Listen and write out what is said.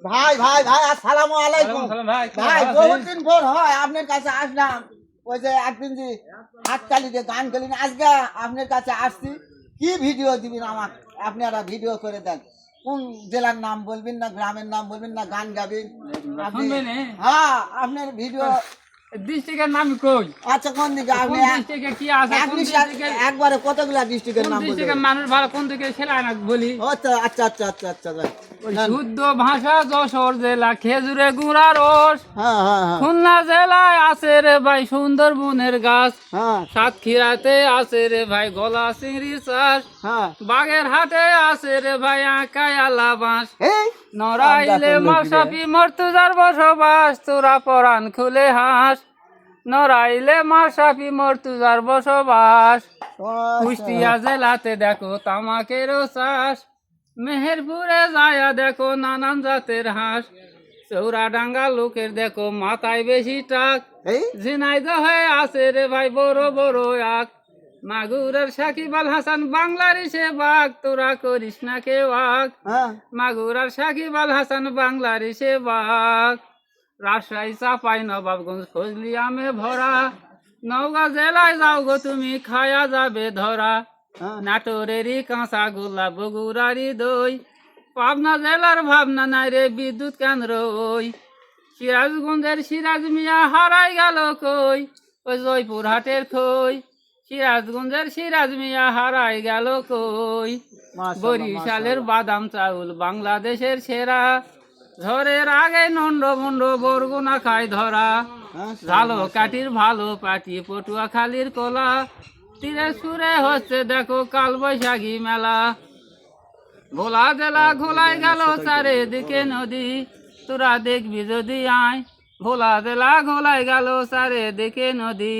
ভাই ভাই ভাই আসসালামু আলাইকুম। ভাই বহুদিন পর হয় আপনার কাছে আসলাম। ওই যে একদিন যে হাততালি গান গেলেন, আজকে আপনার কাছে আসছি। কি ভিডিও দিবেন আমার? আপনারা ভিডিও করে দেন। কোন জেলার নাম বলবেন, না গ্রামের নাম বলবেন, না গান গাবেন আপনি? হ্যাঁ, আপনার ভিডিও ডিস্ট্রিক্টের নাম কই? আচ্ছা, কোন দিকে আপনি? ডিস্ট্রিক্টে কি আছে? কোন ডিস্ট্রিক্টের একবারে কতগুলা ডিস্ট্রিক্টের নাম বলবেন? ডিস্ট্রিক্টের মানুষ ভালো, কোন দিকে সেলাই না বলি। আচ্ছা আচ্ছা আচ্ছা আচ্ছা আচ্ছা শুদ্ধ ভাষা যশোর জেলা, খেজুরে গুড়া রস। হ্যাঁ হ্যাঁ হ্যাঁ খুলনা জেলায় আছে রে ভাই সুন্দরবনের গাছ। হ্যাঁ সাতক্ষীরাতে আছে রে ভাই গলা চিংড়ি চাষ। হ্যাঁ। বাগের হাটে আছে রে ভাই আঁকায় আলা বাঁশ। এই নড়াইলে মাসাপি মর্তুজার বসবাস, তোরা পরাণ খুলে হাঁস। নড়াইলে মাসাপি মর্তুজার বসবাস। কুষ্টিয়া জেলাতে দেখো তামাকেরও চাষ। মেহেরপুরে যায়া দেখো নানান জাতের হাঁস। চৌরাডাঙ্গা লোকের দেখো মাথায় বেশি টাক। ঝিনাইদহে আছে রে ভাই বড় বড় আখ। মাগুরের সাকিব আল হাসান বাংলাদেশে বাঘ, তোরা করিস না কেউ আখ। মাগুরার সাকিব আল হাসান বাংলাদেশে বাঘ। রাজশাহী চাপাই নবাবগঞ্জ ফজলি আমে ভরা। নওগাঁ জেলায় যাও গো তুমি, খায়া যাবে ধরা। নাটোরেরই কাঁচা গোলা, বগুড়ারি দই। পাবনা জেলার ভাবনা নাই রে বিদ্যুৎ কেন্দ্র ওই। সিরাজগঞ্জের সিরাজ মিয়া হারাই গেল কই, ওই জয়পুর হাটের খই। সিরাজগঞ্জের সিরাজ মিয়া হারাই গেল কই। বরিশালের বাদাম চাউল বাংলাদেশের সেরা। ঝড়ের আগে নন্ড মন্ড বরগুনা খায় ধরা। ঝালো কাঠির ভালো পাটি পটুয়াখালীর কলা। তীরে সুরে হচ্ছে দেখো কাল বৈশাখী মেলা। ভোলা জেলা ঘোলাই গেল চারিদিকে নদী, তোরা দেখবি যদি আয়। ভোলা জেলা ঘোলাই গেল চারিদিকে নদী।